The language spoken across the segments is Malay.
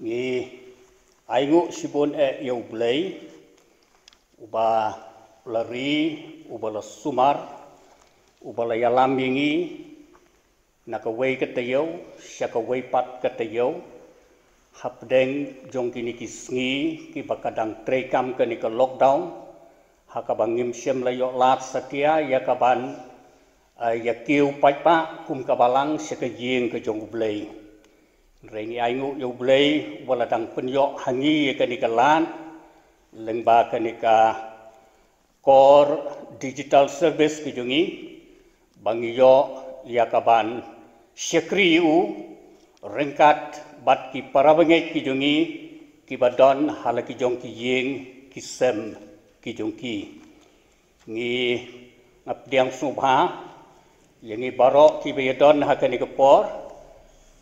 ngi aingu sibon yau blay uba lari uba la sumar uba la yalam yingi nakaway katayaw syakaway pat katayaw hapdeng jong kini kisngi ki bakadang trekam kani ka lockdown hakabang ngimsyem layo lat satia yakaban yakiu paipa kum kabalang syakajing ke jong blay Reni aingu yau blay wala dang penyok hangi kani ka lan lengba kani ka core digital service ke jongi bangi yo yakaban syakriu rengkat bat ki parabangai ki jongi ki badon hala ki jong ki yeng ki sem ki jong ki ngi ngapdiang subha yangi barok ki bayadon hakani ka por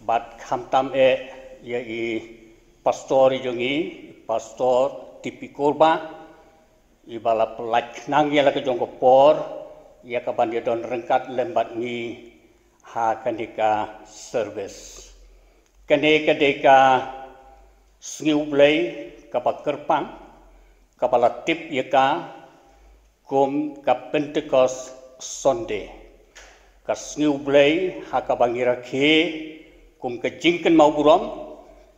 bat khamtam ya i pastor jongi pastor tipi korba i bala pelak nang ya la ka jong ko por ya ka ban don rengkat lembat ni ha kanika service kane kadeka sniu blay ka bakerpang ka bala tip ya ka kum ka pentecost sunday ka sniu blay ha ka bangira khe kum ka jingken mau burom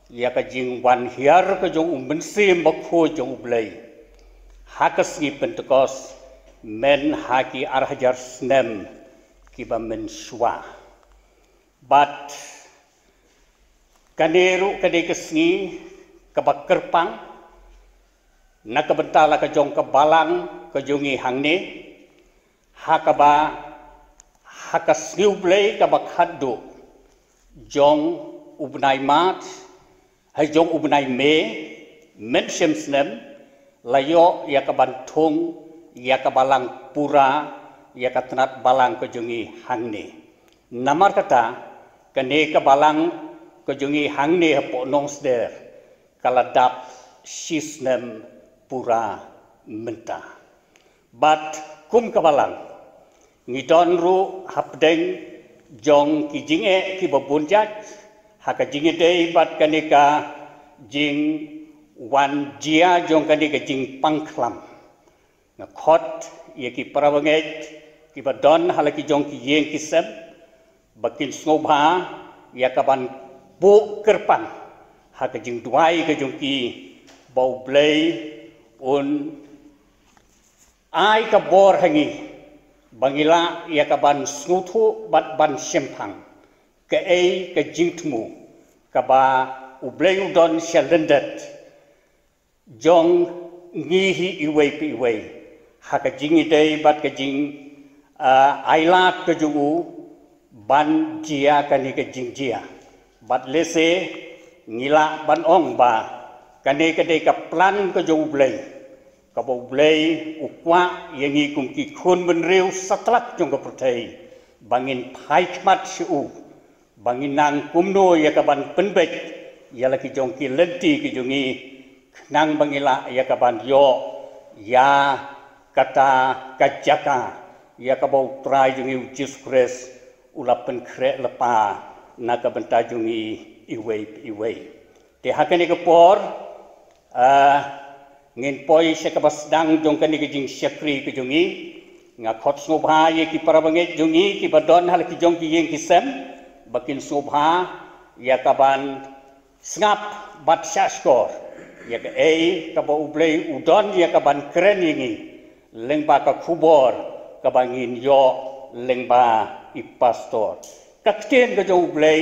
ya ka jing wan hiar ka jong umbense makho jong blay ha ka sni pentecost men haki arhajar snem kiba men shwa but kaneru kade kesni kabakerpang nakabentala ka jong kabalang ka jongi hangne hakaba hakasniu blay kabakhaddo jong ubnai mat hai jong ubnai me men shem snem layo yakabantung yakabalang pura yakatnat balang kejongi hangne namar kata kane kabalang kejongi hangne hapo nongsder kaladap shisnem pura menta bat kum kabalang ngidon ru hapdeng jong kijinge ki babunjat haka jinge dei bat kaneka jing wan jia jong kaneka jing pangklam na khot ye ki parabanget ki badon halaki jong ki yeng ki seb bakin snobha ya kaban bu kerpan haka jing duai ke jong ki bau blay un ai ka bor hangi bangila ya kaban snutu bat ban sempang ke ei ke jingtmu kaba ublay udon syalendet jong ngihi iwei haka jingi dei bat ke jing ailat ke jugu ban jia kani ke jing jia bat lese ngila ban ong ba kani ke dei ka plan ke jugu blay kabo blay ukwa yangi kum ki khun benreu satlat jong ka protai bangin phaikmat shu bangin nang kumno ya ka ban penbek ya laki jong ki lenti ki jongi nang bangila ya ka ban yo ya kata kajaka ya ka bau trai jongi Jesus Christ ulapen kre lepa naka benta jongi iwei te hakane ka por ngin poi sekabas dang jong kani ke jing syakri ke jongi nga khot snobha ye ki parabanget jongi ki badon hal ki jong ki yeng ki sem bakin snobha ya kaban snap bat shaskor ya ka ei ka ba ublay udon ya kaban kren yingi lengba ka khubor ka bangin yo lengba i pastor kakten ka jong ublay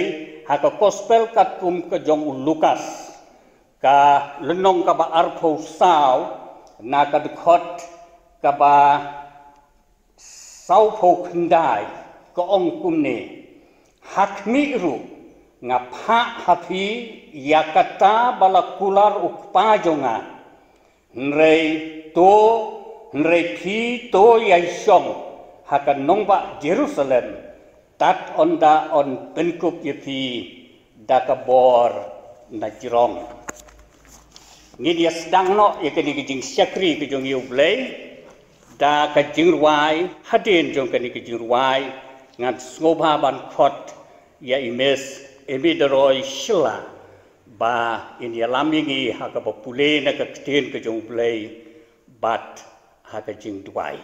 ha ka gospel kat kum ka jong Lukas ka lenong ka ba arpo saw na ka dkhot ka ba saw pho khandai ka ong kumne hakmi ru nga pha hapi yakata balakular ukpa jonga nrei phi to yaishong haka nongba Jerusalem tat onda on penkup yepi dakabor na jirong ngin ya sedang no ya kini kijing syakri kijong yublay da kajing ruai hadin jong kini kajing ruai ngan ngobha ban khot ya imes emideroi shila ba in yalam yingi haka popule na ka ktin ka jong play bat haka jing duai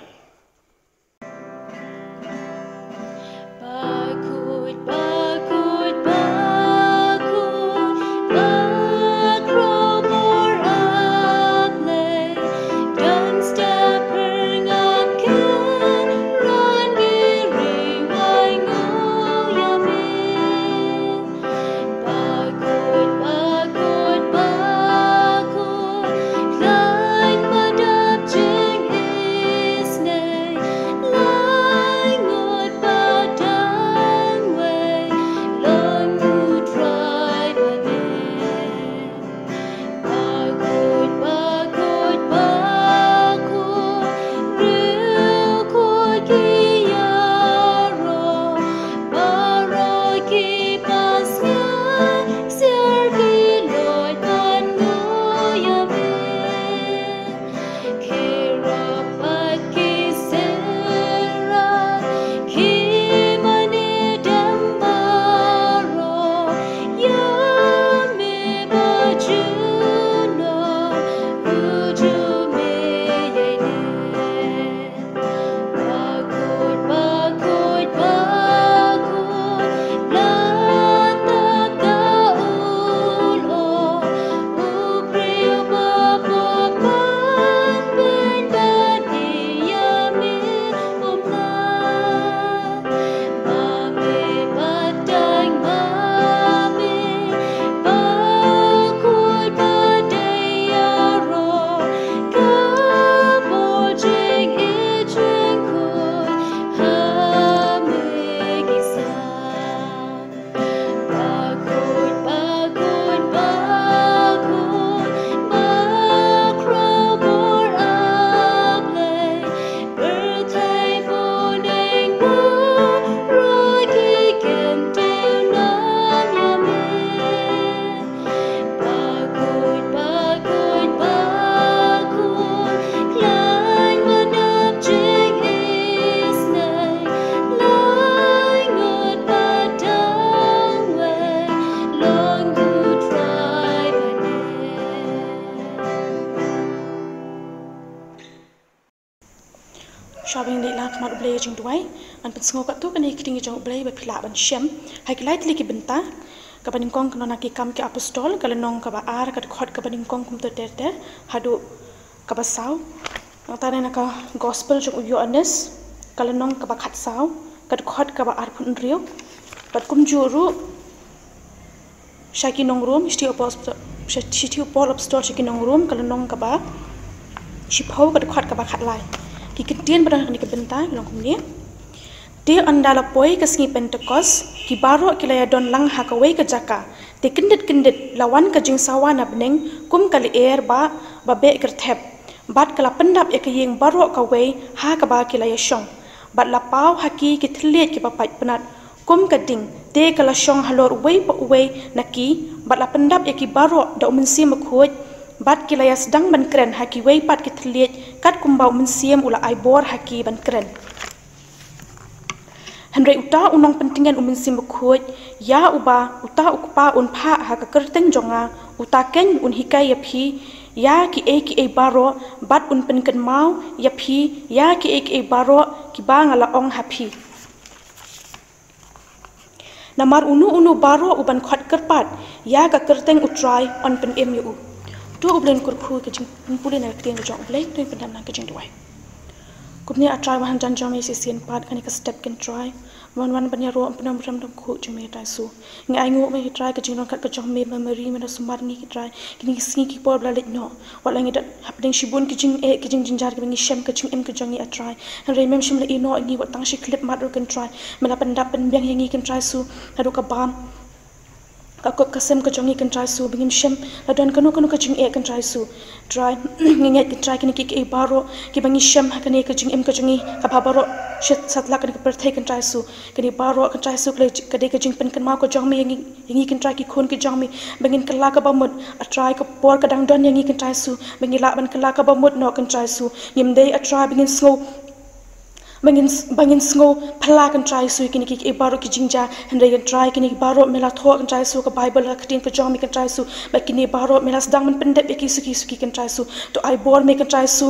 Shopping di lang kemat ublay jeng duai, an pensengok tu kan ikiting jeng ublay berpilak ban shem, hai kelai tili ki benta, kabaning kong kena nak ikam ke apostol, kalau nong kaba ar kad khot kabaning kong kum ter hadu kaba saw, tane nak gospel jeng uyo anes, kalau nong kaba khat saw, kad khot kaba ar pun rio, bat kum juru, shaki nong room, shiti opol apostol shaki nong room, kalau nong kaba shipau kad khot kaba khat lai. Ki ketian pada ni kebentar long kumni dia andala poi ke singi Pentecost ki baro ki laya don lang ha ka wei ka jaka te kendit lawan ka jing sawana beneng kum kali air ba be kerthep bat kala pendap ya ke yeng baro ka wei ha ka ba ki laya shong bat la pau haki ki thlet ki papai penat kum ka ding te kala shong halor wei pa wei naki bat la pendap ya ki baro da umensi makhoj bat ki laya sedang ban keren haki wei pat ki thlet kat kumbau mensiam ula aibor haki ban keren Henry uta unong pentingan mensim bukhoj ya uba uta ukpa un pha haka kerteng jonga uta ken un hikai yaphi ya ki e baro bat un penken mau yaphi ya ki e baro ki bangala ong happy namar unu baro uban khat kerpat ya ka kerteng utrai on pen mu tu ublen kurkhu ke jing pulin na kten jong blai tu pendam na ke jing duai kumni a try wahan jan jong mi sisian pat kan ka step can try wan banya ro penam ram dam khu jme tai su ngai ai ngu me try ke jing kat ka jong me memory me sumar ni ki try kini singi ki por bla let no wala ngi dat hapding shibun ki jing ke jing jar ke ngi shem ke jing em ke jong ni a try han re mem shim le ino ngi wat tang shi clip mat ro kan try mela pendap pen byang ngi kan try su hadu ka bam kakop kasem ka jongi kan try su bingim shem ladon kanu ka jing e kan try su try nginget kan try kini ki e baro ki bangi shem hakane ka jing em ka jongi ka baro shet satla kan perthai kan try su kini baro kan try su ka de ka jing pen kan ma ko jong mi ngi kan try ki khon ki jong mi bangin kan la ka bamut a try ka por ka dang don ngi kan try su bangi la ban kan la ka bamut no kan try su yim dei a try bingin slow bangin sngo phala kan try su kini ki baro ki jingja hendai kan try kini baro mela tho kan try su ka bible ka tin ka jong mi kan try su ba kini baro mela sedang men pendep ki suki kan try su to I bor me kan try su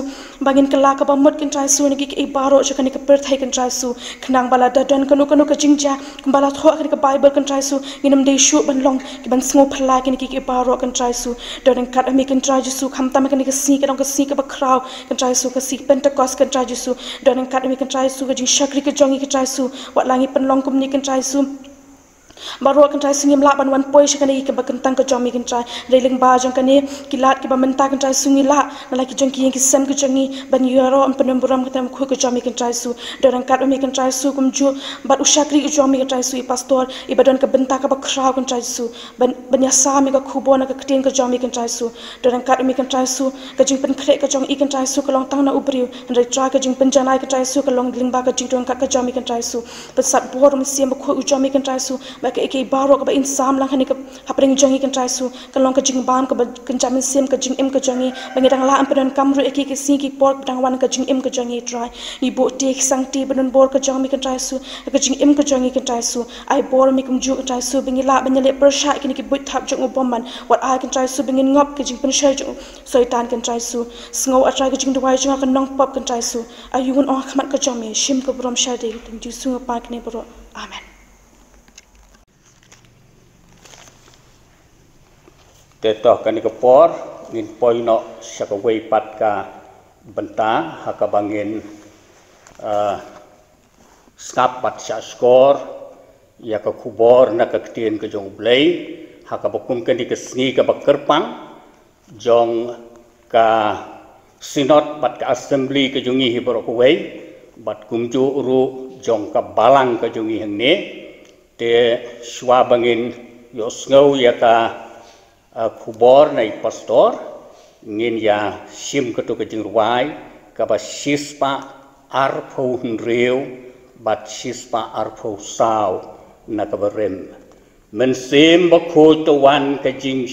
bangin kala ka ba mot kan try su ni ki baro cha kan ka per thai kan try su khnang bala da don kanu ka jingja bala tho kan ka bible kan try su nginam dei shu ban long ki ban sngo phala kini ki baro kan try su don kat ami kan try su kham tam kan ka si ka dong ka si ka ba kraw kan try su ka si pentecost kan try su don kat ami kan try su ka jing shakri ka jongi ka try su wat langi penlong kum ni kan try su baro kan try singim la ban wan poi shakani ka bakan tang ka jomi kan try reling ba jong kan ni kilat ki ba menta kan try sungi la na la ki jong ki sen ka jongi ban yoro am penem buram ka tam khu ka jomi kan try su doran kat ami kan try su kum ju bat ushakri ka jomi kan try su I pastor I badon ka benta ka ba khraw kan try su ban ya sa mi ka khubo na ka ktin ka jomi kan try su doran kat ami kan try su ka jing pen khre ka jong I kan try su ka long tang na ubriu re try ka jing pen janai ka try su ka long ling ba ka jing don ka jomi kan try su but sat bor mi siam ba khu jomi kan try su ba ke baro ka ba insam lang hani ka hapring jongi kan try su ka long ka jing ban ka ba kan jamin sim ka jing im ka jongi bangi dang la am pen kamru eki ke si ki pork dang wan ka jing im ka jongi try I bo tek sang ti ban bor ka jomi kan try su ka jing im ka jongi kan try su I bor mi kum ju kan try su bangi la ban le per sha ki ki but thap jong bomman what I kan try su bangi ngop ka jing pen sha jong soitan kan try su sngo a try ka jing dwai jong ka nong pop kan try su ayun on khamat ka jomi shim ka brom sha de tin ju su pa kne bro amen. Tetoh kan ikapor ngin poino sakaway pat ka benta hakabangin skap pat sa skor ya ka kubor na ka ktien ka jong blay hakabakum kan ikasngi ka bakerpang jong ka sinot pat ka assembly ka jongi hiborok way bat kumju uru jong ka balang ka jongi hangne te swabangin yosngau ya ka kubor na pastor ngin ya sim ketu ke jingruai ka ba sispa arpho hunreu bat sispa arpho sau na ka barem men sim ba kho to wan ka jing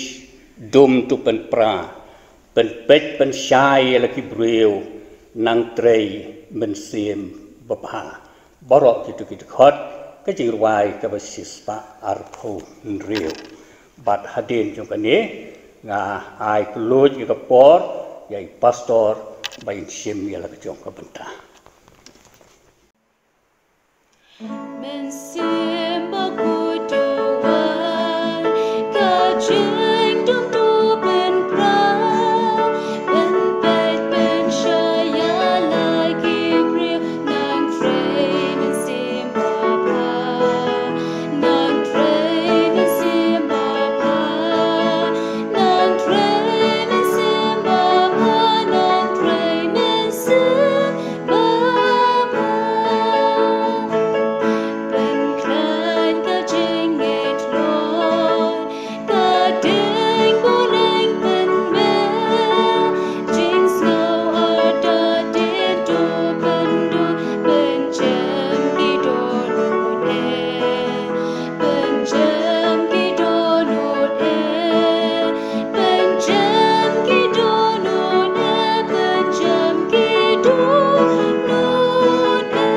dum tu pen pra pen pet pen shai la ki breu nang trei men sim ba pa borok kitu kitu khot ka jingruai ka ba sispa arpho hunreu bat hadin jong kani nga ai kluj ka por yai pastor bain sim ya la jong ka benta men sim ba ku to wan ka jing dum tu ben pra ben pet ben shaya like Hebrew nang train sim ba pa nang train sim ba pa nang train sim ba pa nang train sim ba pa ben klein ka jing it lord ka ding bo leng ben me jing snow or da did do ben jem ki do no de ben jem ki do no de ben jem ki do no de ben jem ki do no de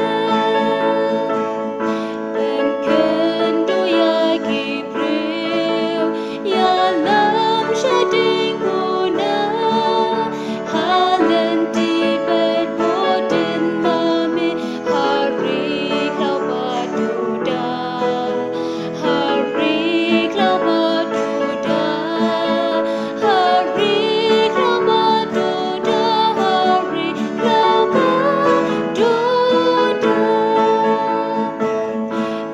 ben kendo ya ki breu ya lam shading bona halenti bet botin mami hari klaubaduda hari klaubaduda hari klaubaduda hari klaubaduda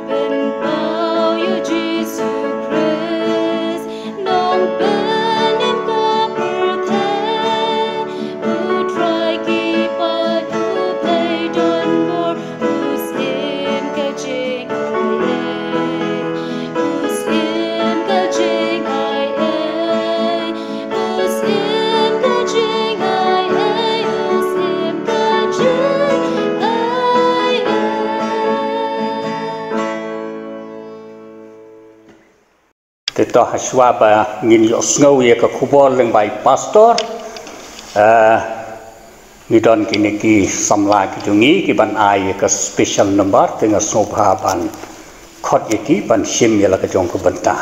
ben bau you Jesus Christ nong ben em ka perthe u try ki pa tu play don more who's in ka jing who's in ka jing who's in ka jing who's in ka jing tetoh haswaba ngin yosngau ya ka kubor leng bai pastor Midon kini ki samla ki jungi ki ban ai ke special number tengah sobha ban khot iki ban sim yala ke jong ke benta.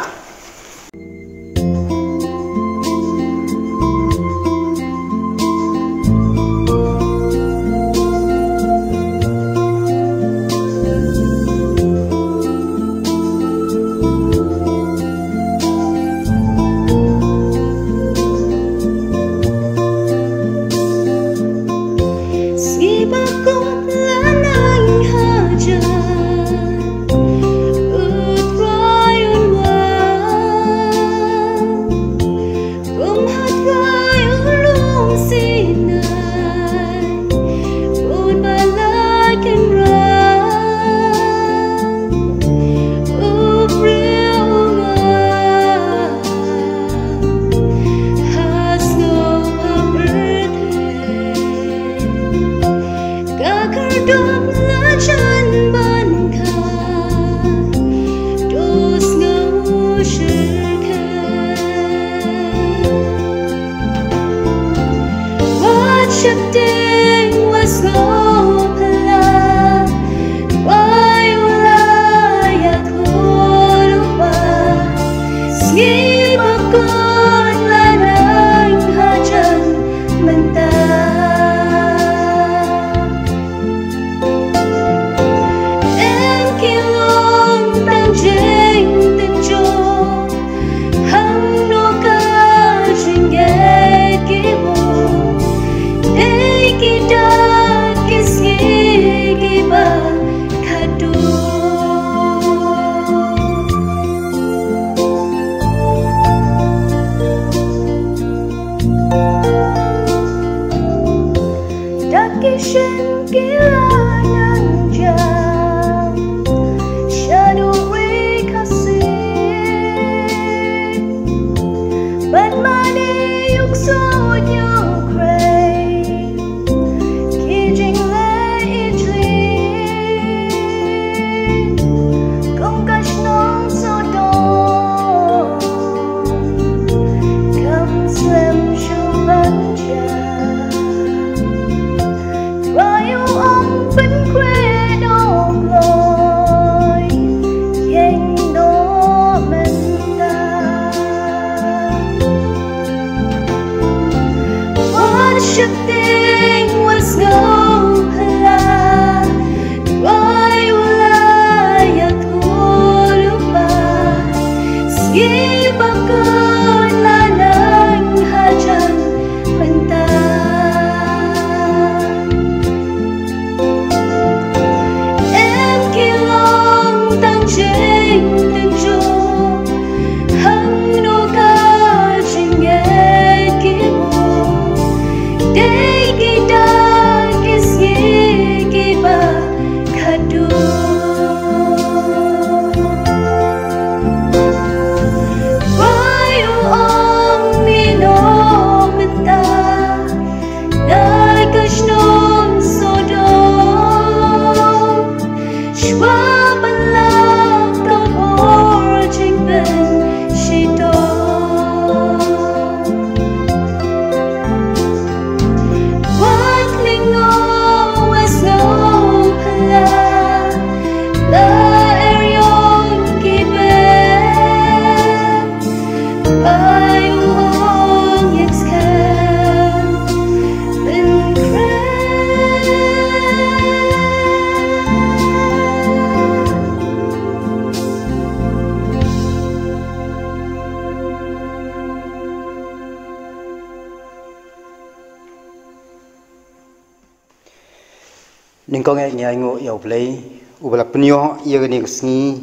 Ningkong nya ngo yau play ubalak penyo ia gani kesngi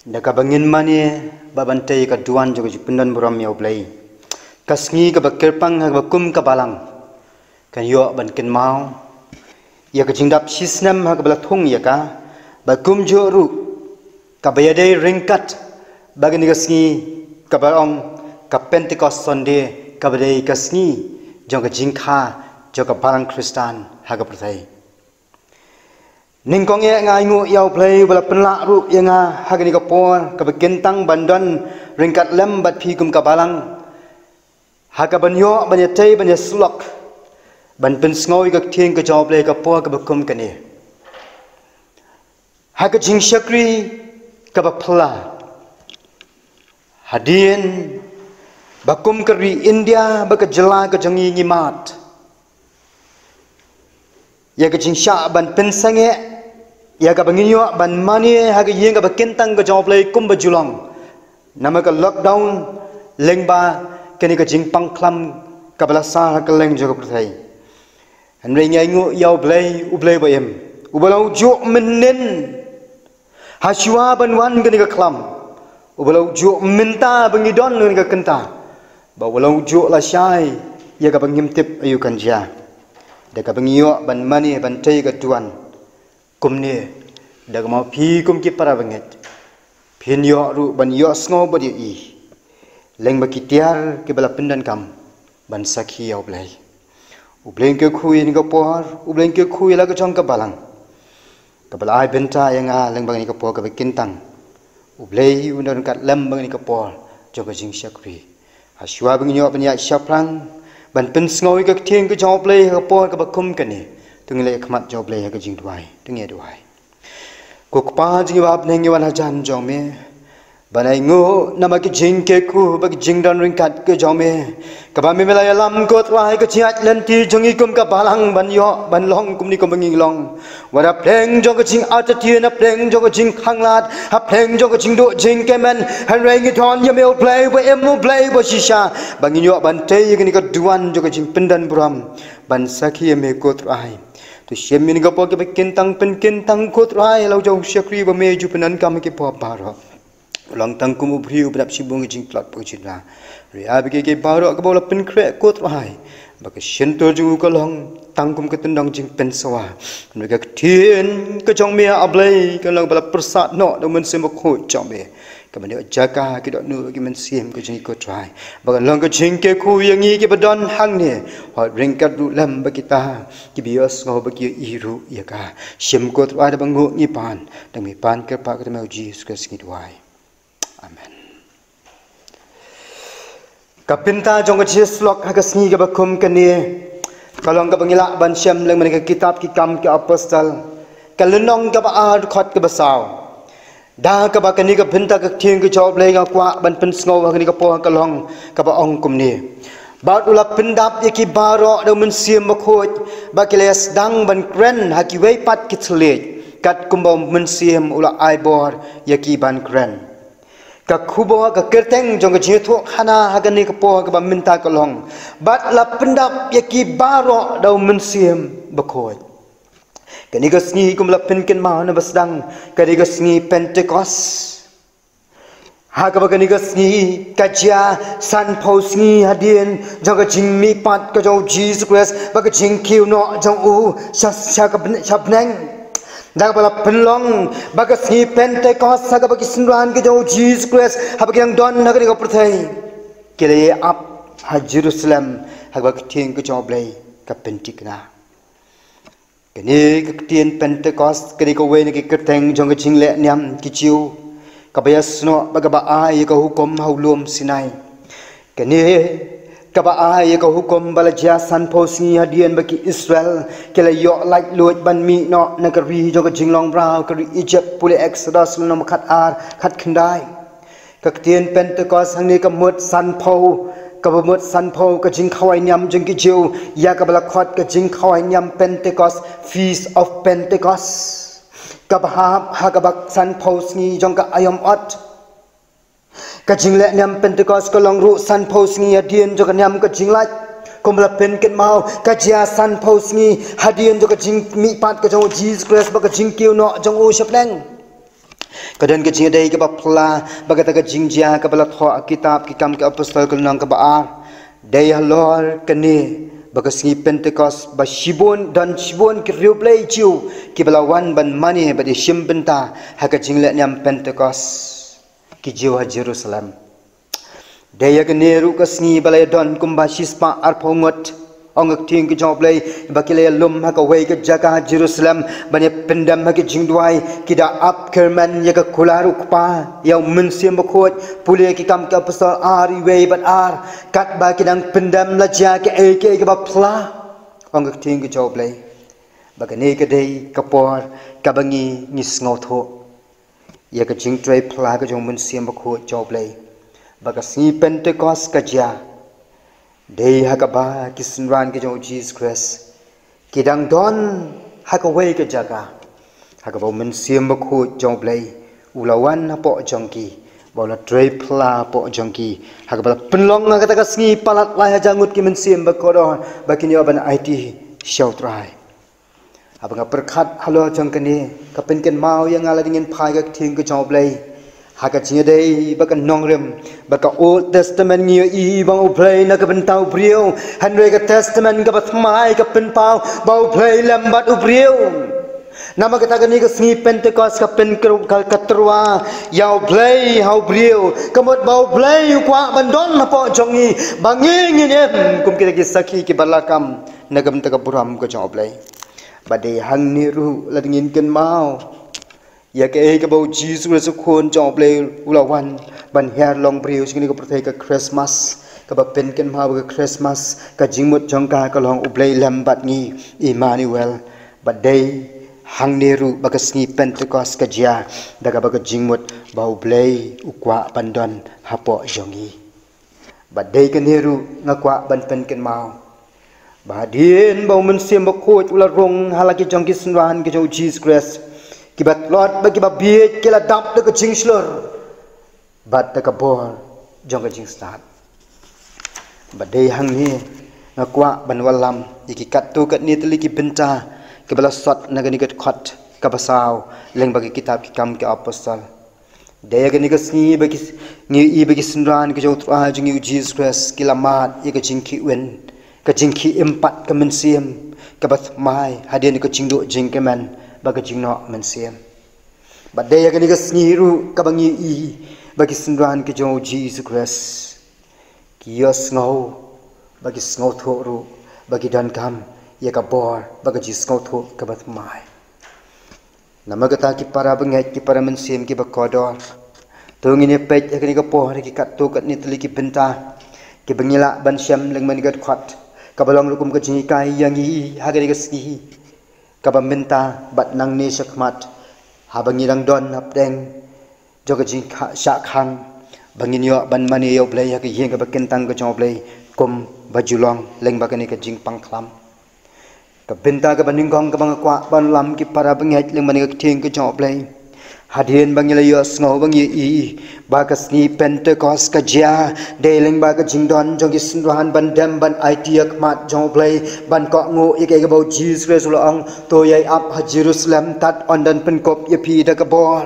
daka bangin mani babantai ka duan jogo jipendan buram yau play kasngi ka bakerpang ha bakum ka balang kan yo ban ken mau ia ka jingdap sisnam ha ka balathung ya ka bakum joru ka bayadai ringkat bagani kasngi ka barong ka Pentecost Sunday ka badai kasngi jong ka jingkha joga balang Kristan ha ka pertai Ningkong ye ngai ngu yau play bala penlak ru ye nga hagani ka por ka bekentang bandan ringkat lem bat phi kum ka balang ha ka banyo banyatai banya slok ban pen sngoy ka thieng ka job le ka po ka bakum ka ni ha ka jing shakri ka ba phla hadien bakum kari India ba ka jala ka jangi ngi mat ya ka jing sha ban pen sange ya ka bangin yo ban mani ha ka yeng ka ba kentang ka job le kum ba julong nama ka lockdown lengba kani ka jing pang klam ka bala sa ka leng jo ka prthai an re ngai ngo yaw blai u blai ba em u balau jo menen ha shwa ban wan kani ka klam u balau jo minta bangi don kani ka kenta ba walau jo la shai ya ka bangim tip ayu kan ja da ka bangi yo ban mani ban tai ka tuan kum ne da ka mau phi kum ki para banget phin yo ru ban yo sngo ba di i leng ba ki tiar ke bala pindan kam ban sakhi yaw blai u bleng ke khui ni ka por u bleng ke khui la ka chong ka balang ka bala ai benta yang a leng bang ni ka por ka ba kintang u blei u ndon kat lam bang ni ka por jo ka jing shakri ashwa bang ni yo ban ya shaplang ban pen sngoy ka thieng ka job blei ka por ka ba kum ka ni tung le khmat job blei ka jing duai tung ye duai ko pa jing bab neng wan ha jan jong me banai ngo nama ki jing ke ku ba ki jing dan ring kat ke jome ka ba me mela lam ko trai ka chiat len ti jongi kum ka balang ban yo ban long kum ni kum bang long wara pleng jo ka jing at ti na pleng jo ka jing khang lat ha pleng jo ka jing do jing ke men han reng ki thon ye me play ba em play ba shisha bang yo ban te ye ni ka duan jo ka jing pendan buram ban sakhi me ko trai tu shem min ka po ke ba kentang ko trai lau jo shakri ba me ju penan kam ke po paro long tang kumu bhiu prap sibung jing plot pujina ria bege ke baro ka bola pen kre kot wahai baka shentor ju ka long tang kum ka tendang jing pen sawa mereka tien ka jong me ablai ka long bala persat no do men sem ko jong me ka men jaga ki do nu ki men sim ka jing ko try baka long ka jing ke khu yang ni ki badon hang ne hot ring ka ru lam ba kita ki bios ngo ba ki iru ya ka shem ko twa da bangu ni pan dang mi pan ka pa ka me jesus ka sing duai amen kapinta jong ka chislok ha ka sni ka bakum ka ni kalong ka bangila ban syam leng man ka kitab ki kam ki apostol ka lenong ka ba ar khot ka basaw da ka ba ka ni ka pinta ka thieng ka job le nga kwa ban pen sngo ka ni ka po ka long ka ba ong kum ni ba ula pindap ye ki baro do men sim ma khoj ba ki les dang ban kren ha ki wei pat ki thle kat kum ba men sim ula ai bor ye ki ban kren ka khubo ka kerteng jong ka jetho khana ha ka ni ka po ka ba minta ka long bat la pendap ye ki baro do men sim ba khoj ka ni ka sngi kum la pen ken ma na basdang ka ni ka sngi pentecost ha ka ba ka ni ka sngi ka chia san phau sngi hadien jong ka jing mi pat ka jong jesus christ ba ka jing kiu no jong u sha ka nang dah bala penlong bagas ni pentecost saga bagi sinran ke jauh jesus christ habagi yang don nagari ka perthai kele up ha jerusalem habagi thieng ke jauh blai ka pentikna kene ka tien pentecost kene ka we ni ki kerteng jong ka jingle niam ki chiu ka bayasno baga ba ai ka hukum haulum sinai kene ka ba ai ka hukum bala jia san phosi hadien bagi israel kele yo like lot ban mi no nagari jo ka jinglong brau ka egypt pule exodus no khat ar khat khandai ka tien pentecost hang ni ka mut san pho ka ba mut san pho ka jing khawai nyam jing ki jiu ya ka bala khot ka jing khawai nyam pentecost feast of pentecost ka ba ha ka ba san pho sngi jong ka ayom ot ka jingle nyam pentecost ka long ru san pho sngi adien jo ka nyam ka jinglai kumla pen ken mau ka jia san pho sngi hadien jo ka jing mi pat ka jong jesus christ ba ka jing kiu no jong u shapleng ka den ka jing dei ka ba phla ba ka ta ka jing jia ka bala tho kitab ki kam ka apostol ka nang ka ba ar dei halor ka ni ba ka sngi pentecost ba shibon dan shibon ki replay chiu ki bala wan ban mani ba di shim benta ha ka jingle nyam pentecost ki jiwa jerusalem daya ke neru ka sngi balai don kumba shispa arphongot ongak ting ki job lay bakile lum ha ka wei ka jaga jerusalem bane pendam ha ki jingduai kida up kerman ya ka kularu pa ya mun sim khot pule ki kam ka pasal ari wei bat ar kat ba kidang pendam la ja ke ba phla ongak ting ke job lay bagane ke day kapor kabangi ngis ngotho ya ke jing tray pla ke jong mun siam bakho job lay bagasni Pentecost ka ja day hakaba kisnran ke jong Jesus Christ kidang don hakaway ke jaga hakaba mun siam bakho job lay ulawan po jongki bola tray pla po jongki hakaba penlong kata kasngi palat lah jangut ki mun siam bakho bakini aban IT syautrai abang perkat halo jongkani kapenken mau yang ala dingin pai ka ting ke job lay haka jinga dei baka nongrem baka Old Testament ngi I bang play na ka bentau brio Henry ka Testament ka batmai ka penpau bau play lambat ubrio nama kita gani ka sngi Pentecost ka pen ka terwa yau play hau brio kamot bau play kwa bandon na po jongi bangi nginem kum kita kisaki ki balakam nagam ta ka buram ka job lay badai hang niru ladingin ken mau ya ke bau Jesus Christ kon job lay ulawan ban hair long brio sini ko pertai ka Christmas ka ba pen ken mau ka Christmas ka jingmut jongka ka long ublay lambat ngi Emmanuel badai hang niru bagasni Pentecost ka jia daga baga jingmut bau blay ukwa bandon hapo jongi badai ka niru ngakwa ban pen ken mau badien bau mensim bakot ular rong halaki jongki senran ke jauh Jesus Christ kibat lot bagi babiet kila dap de jing slur bat de bor jong jing start badai hang ni ngakwa ban walam iki kat tu kat ni teliki benta ke bala sot nagani kat khot ka basau leng bagi kitab kam ke apostol daya gani ka sni bagi ni bagi senran ke jauh tra jing Jesus Christ kila mat i ka jingki wen ka jingki empat ka mensiam ka bat mai hadian ka jingdo jing ke man baga jingno mensiam badaya gani ka sniru ka bangi I bagi senran ke jauh Jesus Christ kios ngau bagi ngau thoru bagi dan kam ya ka bor baga jis ngau tho ka bat mai nama kata ki para bengai ki para mensiam ki bakodor tungine pet gani ka por ki kat tu kat ni teliki benta ki bengila ban syam leng man gat khat kabalong lukum ka jingi kai yang I hagani ka ski kabamenta bat nang ni sakmat habangi lang don apdeng joga jing sha khang bangin yo ban mani yo blay ha ki yeng ka bakentang ka joblay kum bajulong leng bagani ka jing pangklam ka benta ka baningkong ka bangakwa ban lam ki para bangai leng mani ka ting ka joblay hadian bangila yo ngau bangi I bagas ni Pentecost ka jia deleng baga jingdon jongi sinduhan bandam ban IT mat joblay ban ko ngo ike ka bau Jesus Christ ulong to yai up ha Jerusalem tat on dan penkop ye pi da ka bol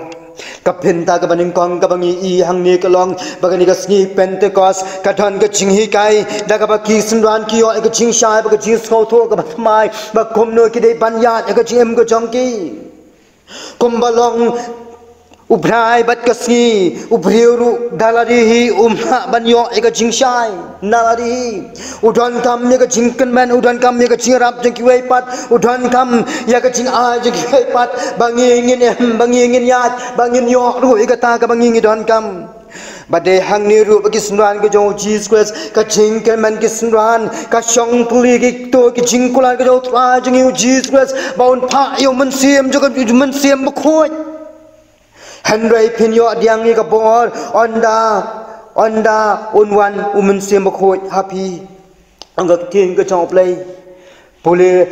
ka penta ka baningkong ka bangi I hang ni ka long bagani ka sni Pentecost ka thon ka jinghi kai da ka ba ki sinduhan ki yo ka jing shai ba ka jing ngau tho ka ba mai ba kom no ki dei ban ya ka jing ka jongki kumbalong ubrai bat kasni ubriuru dalarihi umha banyo eka jingshai nalarihi udan kam eka jingken man udan kam eka jingrap jengki weipat udan kam eka jing a jengki weipat bangingin yat bangin yo ru eka ta ka bangingin udan kam badai hang niru bagi senran ke jauh Jesus Christ ka jingken man ke senran ka syong puli ki to ki jingkulan ke jauh tra jengi Jesus Christ baun pa yo mensiam juga mensiam bakoi Henry pinyo diang ni ka bor onda unwan mensiam bakoi happy angga ting ke jauh play Puli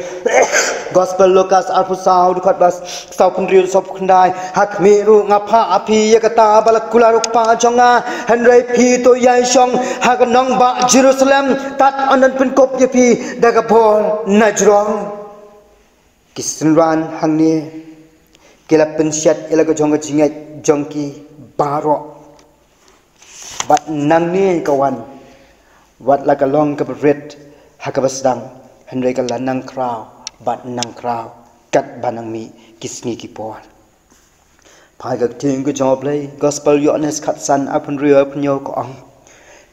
Gospel Lukas Arpusau dukat bas sau pendriu sop kendai hak miru ngapa api ya kata balak kularuk pa jonga Henry pi to yai shong hak nong ba Jerusalem tat anan penkop ye pi daga bol najrong kisnran hangni kila pensyat ila ko jonga jingat jongki baro bat nangni kawan wat la kalong ka bret hakabasdang Henry ka lanang kraw bat nang kraw kat banang mi kisni ki por pai ka ting ko job lay gospel yones khat san apun rio punyo ko ang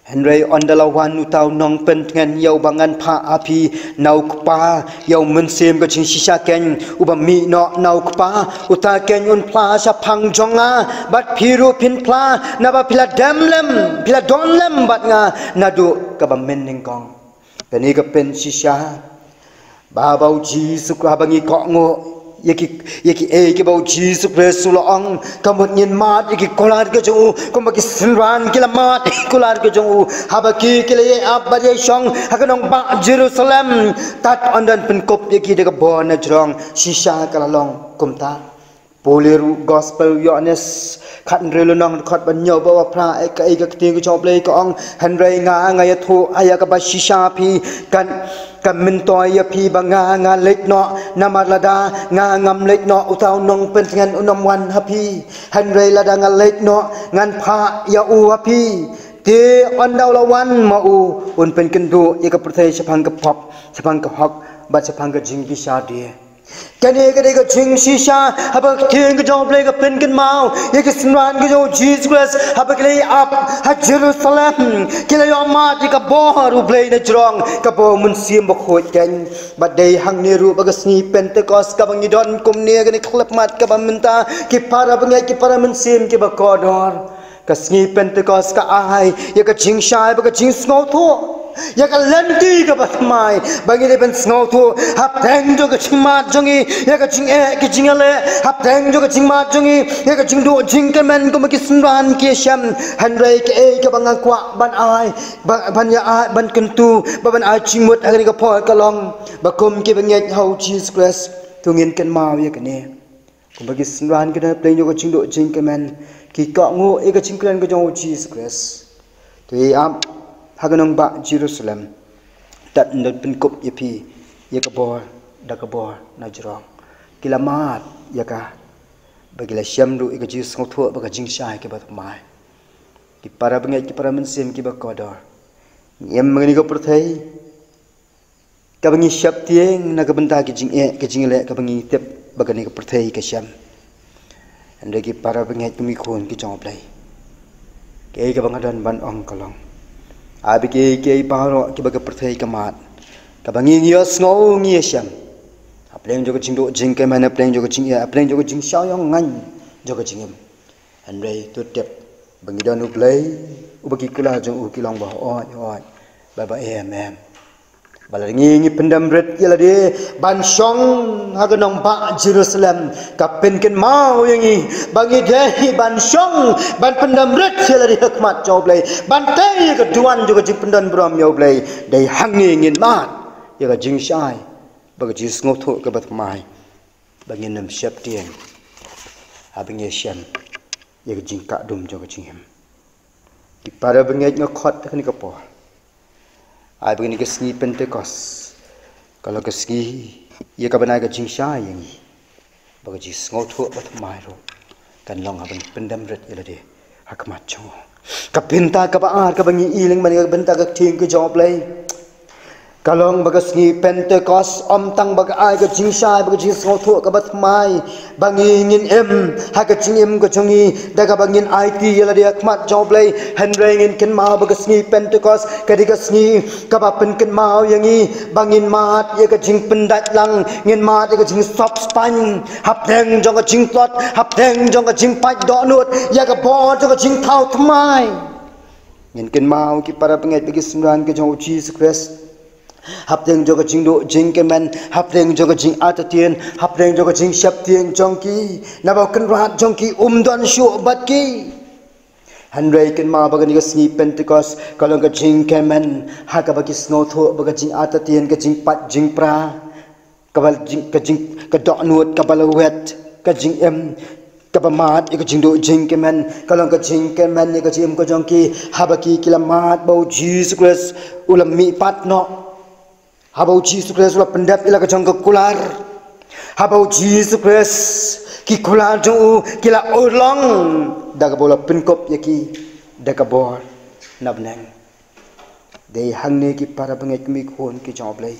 Henry ondalawan utau nong pentengan yau bangan pa api nau kpa yau mensim ka jing sisa ken uba mi no nau kpa uta ken un pla sa phang jonga bat phiru phin pla na ba phila damlem phila donlem bat nga nadu ka ba men ning kong kani ka pen sisa Bau Jesus habangi kok ngo yaki bau Jesus Resulong kamut ngin mat yaki kolar ke jong komaki sinran kila mat kolar ke jong habaki kila abade shong hakanong ba Jerusalem tat ondan penkop yaki de bon jrong shisha kalalong kumta Poliru gospel Yohanes khat relunong khat banyo bawa pra ka ting ko play ko ong hanrei nga ya thu aya ka ba shisha phi kan mentoy ya phi banga nga lek no namalada nga ngam lek no utau nong pentingan unom wan happy hanrei lada nga lek no ngan pha ya u happy te ondau lawan ma u un pen kendu ya ka prthai sapang ka pop sapang ka hok ba sapang ka jing bi sha de Kani ka jing shisha habak ting ka job le ka pen kan mau ye ka sinwan ka jo Jesus Christ habak le up ha Jerusalem kila yo ma di ka bo ru play na jrong ka bo mun sim ba khoi ken ba dei hang ne ru ba ka sni Pentecost ka bang idon kum ne ka ni khlap mat ka ba minta ki para bang ki para mun sim ki ba ko dor ka sni Pentecost ka ai ye ka jing shai ba ka jing sngo tho ya ka lenti ka batmai bangi de ben sngo thu hap teng jo ka chingma jongi ya ka ching e ki chingale hap teng jo ka chingma jongi ya ka chingdo jing ka men ko ma ki sunran ki sham hanrei ke e ka banga kwa ban ai ban ya ai ban kentu ban ai chingmut agani ka phoi ka long ba kum ki bangi hau Jesus Christ tungin kan mau ya ka ne ko ba ki sunran ka na play jo ka chingdo jing ka men ki ka ngo e ka chingkran ka jo Jesus Christ to e am haganong ba Jerusalem tat ndot penkop yepi yakabor dakabor najrong kilamat yaka bagila syamru ika jis ngotho baga jingshai ke bat mai ki para bengai ki para mensim ki bakodor yem mangni ko perthai ka bangi syaptieng na ka benta ki jingele ka bangi tep bagani ko perthai ka syam ande ki para bengai kumi khon ki joblai ke ka bangadan ban ong kalong abi ke paro ki baga perthai kamat ka bangi yos ngo ngi syam apleng jo jingdo jing ke mana apleng jo jing ya apleng jo jing shao yong ngan jo jingem anrei tu tep bangi don uplay ubagi kula jo u kilong ba oi ba em balangi pendam red yala de ban shong haganong ba Jerusalem ka pen ken mau yangi bangi de ban shong ban pendam red yala de hikmat joblay ban tai ka duan juga jing pendan bram joblay dai hangi ngin mat ya ka jing shai ba ka jis ngotho ka bat mai bangi nam syap tieng abinge syam ya ka jing ka dum jo ka jing hem di para bangi ngkhot kan ka po ai begini ke sni Pentecost kalau ke sni ia ka banai ka jingsha yang baga jis ngotho bat mai ro kan long abang pendam ret ila de hakmat cho ka pinta ka ba ka bangi iling mani ka benta ka thing ke job lai kalong baga sni Pentecost tang baga ai ka jingsha baga jis ngotho ka bat mai bangi ngin em ha ka jingem ko chongi daga bangin IT ila de hakmat job lai hanrei ngin ken ma baga sni Pentecost kadika sni ka ba pen ken mau yangi bangin mat ye ka jing pendat lang ngin mat ye ka jing sop span hap deng jong ka jing plot hap deng jong ka jing pai do nut ya ka bo jong ka jing thau thmai ngin ken mau ki para pengai bagi semran ke jong Jesus Christ hap deng jo ka jing do jing ke men hap deng jo ka jing atatien hap deng jo ka jing shap tieng jong ki na ba kan rat jong ki don shu bat ki hanrei ken ma baga ni ka sni Pentecost kalong ka jing ke men ha ka ba ki snow tho baga jing atatien ka jing pat jing pra ka bal jing ka do nut ka bal wet ka jing em ka ba mat ka jing do jing ke men kalong ka jing ke men ni ka jim ko jong ki ha ba ki kilamat bau Jesus Christ ulam mi pat no habau Jesus Christ la pendap ila ka jong ka kular habau Jesus Christ ki kular jong kila ulong daga bola penkop yaki daga bor nabnang dei hangne ki para bangai mi khon ki job lai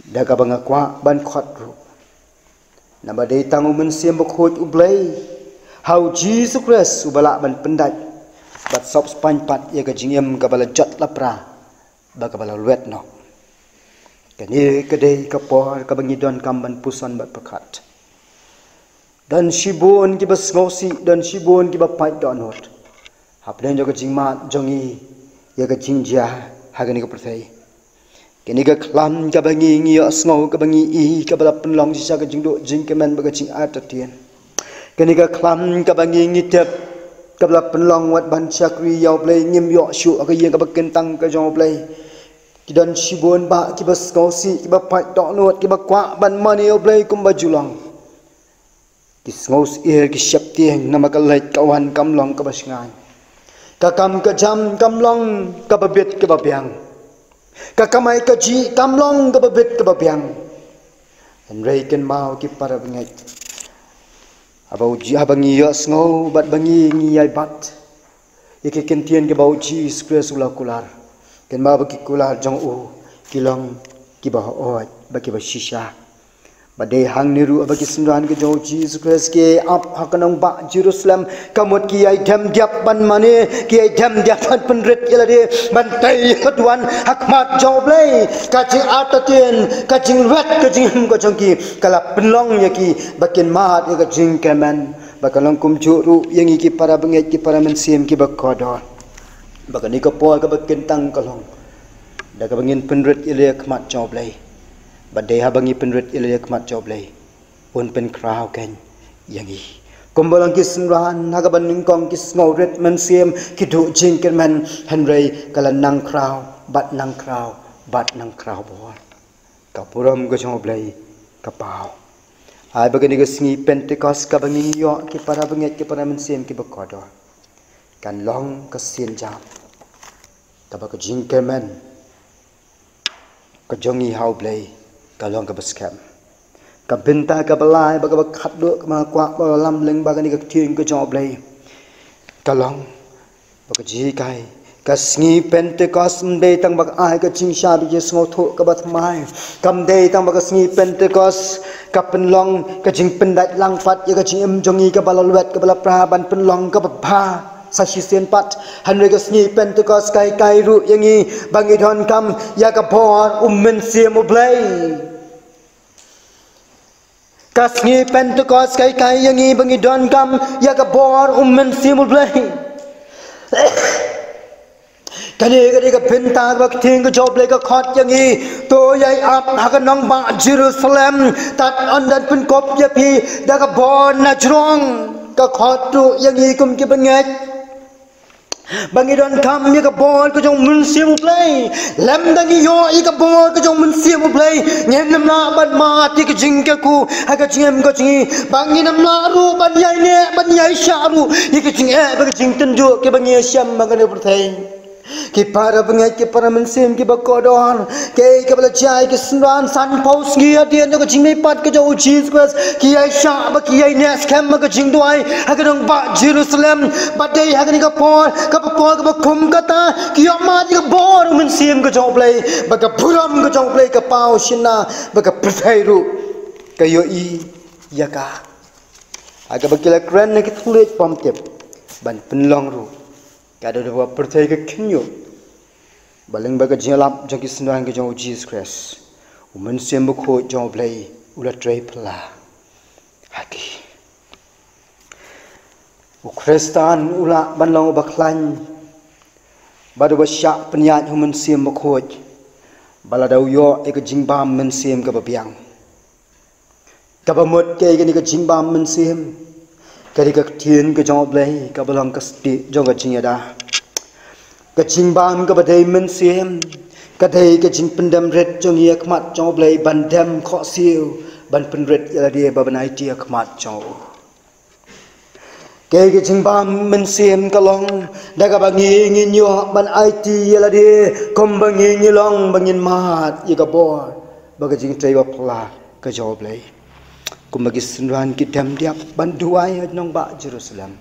daga banga kwa ban khot ru nama dei tangu men siam khot ublai how Jesus Christ ubala ban pendat bat sop span pat ya ka jingem ka bala jat lapra ba ka bala wet no kani kedai ka por ka bangi don kamban pusan bat pakat dan shibon ki bas ngosi dan shibon ki ba pai don hot hapden jo ka jingma jongi ya ka jingja hagani ka perthai Kini ka klam ka bangi ngiyo sngo ka bangi I ka bala penlong sisa ka jingdo jing kemen baga jing atatien. Kini ka klam ka bangi ngitep ka bala penlong wat ban chakri yaw play ngim yo shu ka yeng ka bakentang ka jong play. Kidan shibon ba ki bas kau si ki ba pai tok nuat ki ba kwa ban mani yo play kum ba julang. Ki ngos ir ki syap tieng nama ka lait kawan kamlong ka bas ngai. Ka kam ka jam kamlong ka ba bet ka ba biang. Ka kamai ka ji kamlong ka ba bet ka ba biang. En rei ken mau ki para bengai. Abau ji abangi yo sngo bat bangi ngi ai bat. Iki ken tien ki bau ji skres ula kular. Ken ma bagi kular jong u kilong ki ba oi bagi ba shisha. Badai hang niru bagi sembilan ke jong Jesus Christ ke up hakanong ba Jerusalem kamut ki ai dam diap ban mane ki ai dam diap ban penret yalade bantai hatuan hakmat joblay kacing atatien kacing rat kacing ko jongki kala penlong ya ki bakin mat ya kacing kemen bakalong kumjuru yang iki para benget ki para mensim ki bakodor bakan ni kapol ka bakentang kalong da ka bangin penret ile khmat joblay badai habangi penret ile khmat joblay un pen krau kan yangi kumbalang kisnran hagaban ningkong kisngauret mensim kidu jingken men henrei kala nang krau bat nang krau bor kapuram go joblay kapau ai bagani gesngi pentecost ka bangi yo ki para benget ki para mensim ki bakodor kan long kesin jam kabak jingkemen ka jongi hau blay kalong ka baskem ka benta ka balai baga khat do ma kwa lam leng baga ni ka ting ka job blay kalong baga ji kai ka sngi pentecost mde tang bag ai ka ching sha bi sngo tho ka bat mai kam de tang baga sngi pentecost ka penlong ka jing pendat lang fat ya ka ching em jongi ka balalwet ka bala pra ban penlong ka ba sasisen pat hanre ka sngi pentecost kai ru yangi bangi don kam ya ka bor men sim blay ka sngi pentecost kai yangi bangi don kam ya ka bor men sim blay kani ka benta bak ting ka job lay ka khot yangi to yai ap hakanong ba Jerusalem tat andan pun kop ya pi da ka bor na jrong ka khot tu yangi kum ki banget Bangidon kam ni ka bor ko jong mun sim play lam dangi yo I ka bor ko jong mun sim play nyen nam na ban ma ti ka jing ka ku ha ka jing ko jing bangi nam na ru ban yai ne ban yai sha ru I ka jing ba ka jing ten du ke bangi syam ba ka ne perthai ki para bangai ki para mensim ki bakodon ke bala jai ki sunran san paus ngi adien ko jing nei pat ka jo Jesus Christ ki ai sha ba ki ai nes kam ka jing duai ha ka dong ba Jerusalem ba dei ha ka ni ka por ka kum ka ta ki ma ji ka bor mensim ka jo play ba ka puram ka jo play ka pau sina ba ka perthai ru ka yo I ya ka aga ba kila kran ne ki thulet pom tep ban penlong ru kada dua percaya ke kinyo baling baga jelap jaki senang ke jauh Jesus Christ umen sembuh ko jauh play ulat tray pela hati Ukristan ula banlang baklan badu basyak penyat umen sembuh ko baladau yo eka jingbam men sem ke babiang kabamut ke ni ke jingbam men sem kari ka tien ka jong blay ka balang ka sti jong ka jing ada ka jing bam ka badai men sim ka dai ka jing pendam red jong ya khmat jong blay bandam kho siu ban pen red ya dia ba banai dia khmat jong ke ka jing bam men sim ka long da ka bangi ngin yo ban IT ya la dia kom bangi ngilong bangin mat ya ka bor ba ka jing trai ba pla ka jong blay kumagi sunran ki dam diap banduai nong ba Jerusalem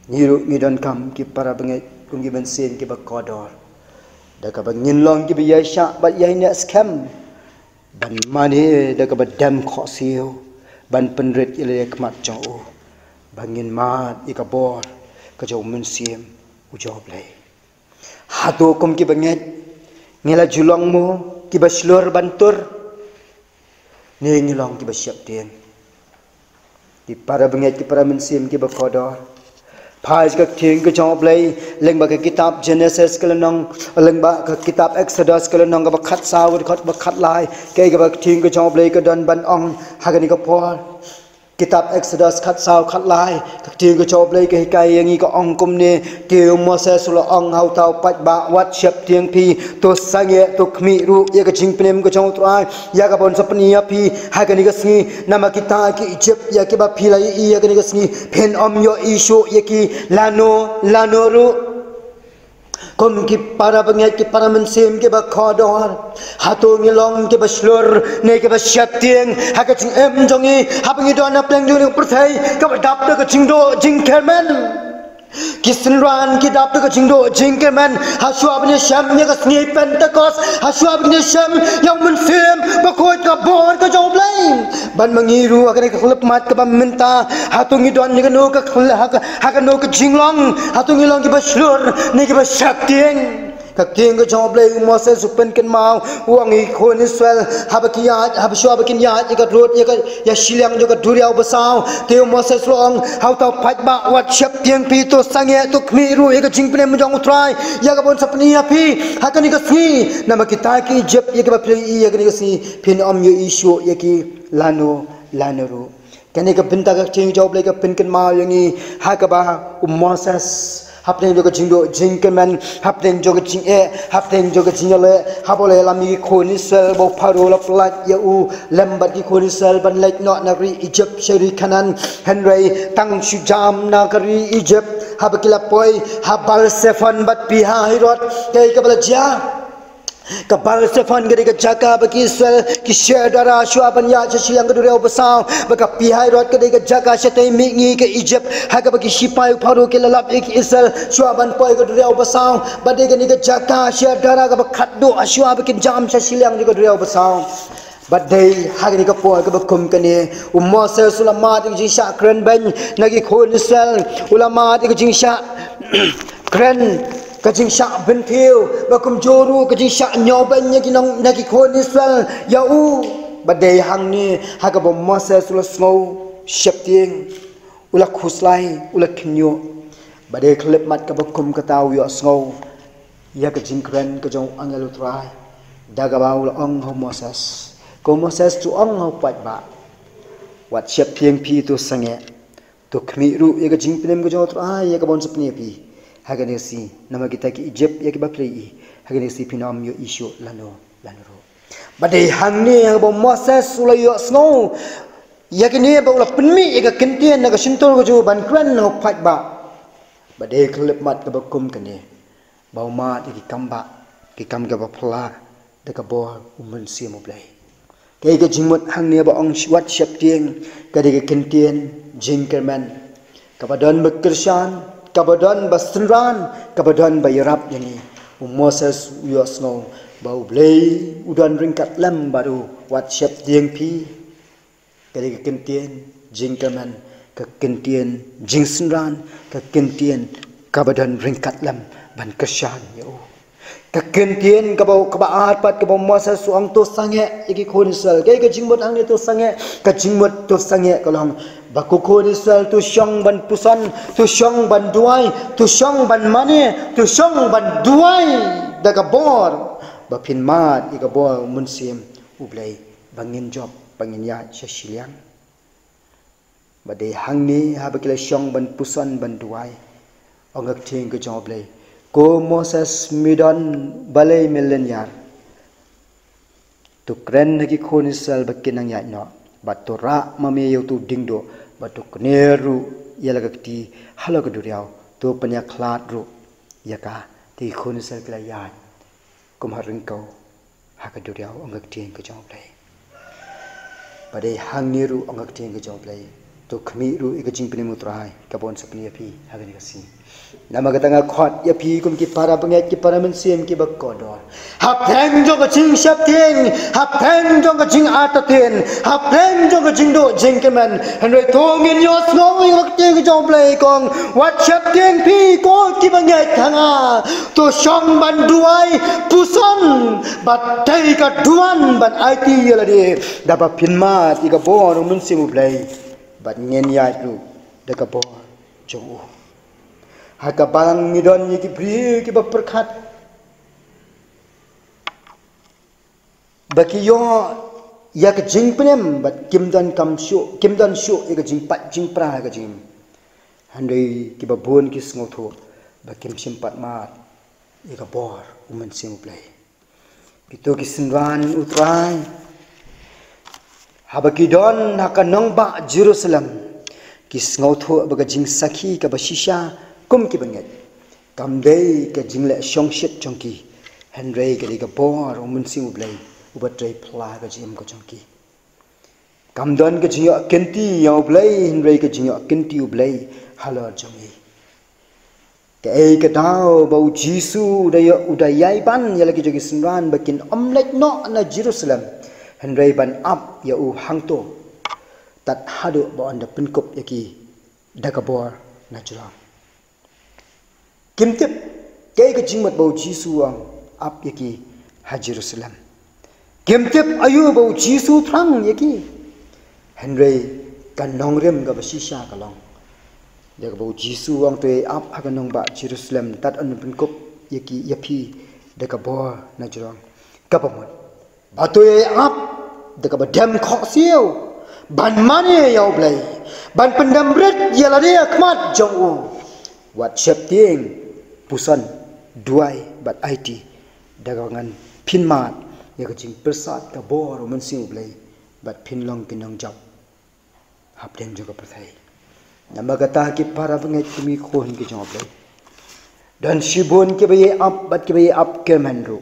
niru ngidon kam ki para bengai kum ki bensin ki bakodor da ka bangin long ki bi sha ba yai ne scam ban mani da ka badam kho siu ban penret ile khmat jo bangin mat I ka bor ka jo men sim u job lay hatu kum ki benget ngela julong mo ki baslor bantur ni ngilong ki basyap tien di para benget ki para mensim ki bakodor Phai ka thing ka job lay leng ba ka kitab Genesis ka lanong leng ba ka kitab Exodus ka lanong ka ba khat saw ba khat lai ke ka ba thing ka job lay ka don ban ong hagani ka por kitab Exodus khat saw khat lai ka thing ka job lay ka hikai yangi ka ong kum ne tiu Moses lo ong hau tau pat ba wat shep tiang pi to sange to khmi ru ya ka jing pnem ka jong trai ya ka bon sapnia pi hagani ka sngi nama kita ki Egypt ya ke ba pi lai ya ka ni ka sngi pen om yo isu ya ki lano ru kom ki para bangai ki para mensim ki ba khodor hatu ngilong ki ba slur ne ki ba syatieng ha ka jing em jongi ha bangi do na pleng jong perthai ka ba dap ka jingdo jing kermen Kisnran ki dap ka jingdo jing kermen ha shwa bne sham ya ka sngi pentecost ha shwa bne sham yang mensim ba khoi ka bon ka job lain ban mangiru akan ka khlep mat ka ba minta hatu ngidon ni ka no ka ha ka no ka jinglong hatu ngilong ki ba slur ne ki ba syatieng ka king ka job lay Moses supen ken mau uang I khon Israel habakia habshwa bakin ya ka rot ya shiliang jo ka duriau basau teu Moses long hau tau phat ba wat shep tiang pi to sange to khmiru ka jingpne mjong utrai ya ka bon sapni ya pi hakani ka si nama kita ki jep ya ka ba pri ya ka ni ka si pin om yo isu ya ki lano ru kani ka binta ka king job lay ka pin ken mau yangi ha ka ba Moses hapten joga jingdo jingkemen hapten joga jing hapten joga jingale habole lami khoni sel bo pharo la plat ya u lembat ki khoni sel ban lek no nagri Egypt sheri kanan henry tang shujam nagri Egypt habakila poi habal sefan bat piha hirot kai kabala ja Kabal Stefan gari ka jaka bagi Israel ki share dara shwa ban ya chashi yang dure obasau baka pihai rot ka ka jaka shatai mingi ka Egypt ha ka bagi shipai pharu ke lalap ek Israel shwa ban poi ka dure obasau bade ka ni ka jaka share dara ka bakhatdo ashwa bagi jam chashi yang ka dure obasau badai hagani ka poi ka bakum ka ni Moses ulama di jing sha kren ben nagi khon Israel ulama di jing sha kren kajing syak bentil bakum joru kajing syak nyoban nya kinong nagi khon Israel ya u badai hang ni haga bom Moses ula snow shepting ula khuslai ula khnyo badai klep mat ka bakum ka taw yo snow ya kajing kren kajong angelu trai daga ba ula ong ho Moses ko Moses tu ong ho pat ba wat shepting pi tu sange tu khmi ru ya kajing pinem kajong trai ya ka bon sapni pi hagani si nama kita ki Egypt ya ki baklei hagani si pinam yo isu lano ro badai hangni ya bo Moses ulayo snow ya ki ne ba ula penmi ya ka kentien na ka sintor ko jo ban kran no phat ba badai klep mat ka bakum kane ba ma ki kamba ki kam ka ba phla de ka bo umun si mo blai ke ka jingmot hangni ba ong wat shap tieng ka de ka kentien jingkerman ka ba don bekirsan kabadan basrenran kabadan bayarap yani Moses yosno bau blay udan ringkat lem baru wat shep tieng pi kali kekentien jingkaman kekentien jingsenran kekentien kabadan ringkat lem ban kesan yo kekentien kabau kabaat pat kabau Moses suang to sange iki khonsel ke jingmot ang ni to sange ka jingmot to sange kalong baku khon Israel tu syong ban pusan tu syong ban duai tu syong ban mane tu syong ban duai daga bor bapin mat ika bor munsim ublai bangin job bangin ya syashiliang badai hangni habakila syong ban pusan ban duai ongak thing ke joblai ko Moses midon balai mileniar tu kren haki khon Israel bakinang ya no batura mame yo tu dingdo batuk neru yalaga ti halaga duriau to panya khlat ru yaka ti khon sel klayat kum haringkau haka duriau angak tieng ke joblai badai hang neru angak tieng ke joblai to khmi ru ikajing pini mutrai kabon sapni api hagani kasi nama katanga khot ya pi kum ki para banget ki para mensim ki bakkodor hapeng jo ka jing shap tieng hapeng jo ka jing ataten hapeng jo ka jing do jing kemen henry thongin yo snowing wakti ki joblai kong wat shap tieng pi ko ki banget thanga to shong ban duai puson batai ka duan ban it yalade daba pinma ti ka bon mensim ublai bat ngen ya lu de ka bo jo haka balang ngidon ye ki bri ki berkat baki yo ya ke jing penem bat kimdan shu ye ke jing pat jing pra ke jing handai ki babon ki sngoto bakim simpat mat ye ka bor umen sim play pito ki sinwan utrai habaki don hakanong ba Jerusalem ki sngoto baga jing sakhi ka bashisha kum ki banget kamdei ke jing le shongshit chongki handai ke ka bor umen sim play ubat tray pla ka jim ko chongki kamdon ke jing kenti yaw play handai ke jing kenti u play halor jongi ke ke dau bau Jisu udayai ban ya lagi jogi sinran bakin omlet no na Jerusalem handai ban up ya u hangto tat hadu ba anda penkop yaki dagabor na jurang kimtip ke jingmat bau Jisu ang up yaki ha Jerusalem kimtip ayu bau Jisu thrang yaki handai kan nongrem ga basisha kalong dia bau Jisu ang tu up akan ba Jerusalem tat an penkop yaki yapi dagabor na jurang kapamot batu up dekat badam kok siau ban mane yau blai ban pendam red yala dia kmat jong wat chep ting pusan duai bat IT dagangan pinmat ya kecing persat ka bor men siu blai bat pinlong kinong job hap dem juga perthai nama kata ki para pengai kumi khon ki jong blai dan shibon ke baye up bat ke baye up ke manru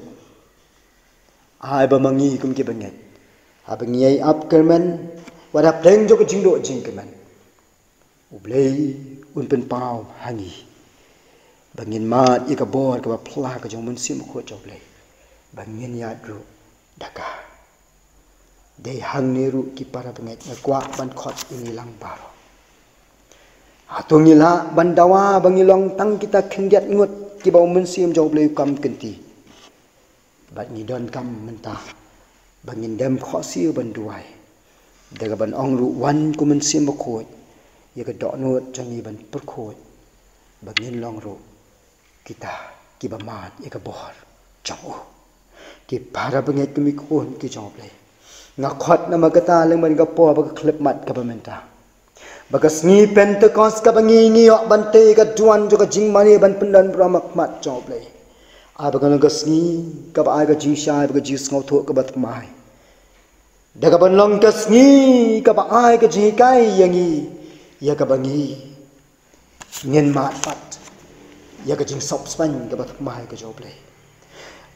ai ba mangi kum ki banget abang yai up kerman wadap deng jo ke jingdo jing kerman ublei un pen pau hangi bangin mat ika bor ka pla ka jong mun sim ko joblei bangin ya dru daka dei hang neru ki para penget ngakwa ban khot ini lang baro atungila bandawa bangilong tang kita khengiat ngut ki bau mun sim joblei kam kenti bat ni don kam mentah bangin dem khosi banduai daga ban ongru wan kumen sim khoi ye ka do no changi ban perkhoi bangin longru kita ki ba mat ye ka bor chong ki para bangai kemi khon ki joble nga khot na magata leng ban ga po ba klip mat ka bamenta baga sngi pentecost ka bangi ngi ok bante ka duan jo ka jingmani ban pendan bramak mat joble abagan ga sngi ka ba ga jingsha ba ga jis ngau tho ka bat mai daga ban long ka sngi ka ba ai ka ji kai yangi ya ka bangi ngen mat pat ya ka jing sop span ka bat mai ka joble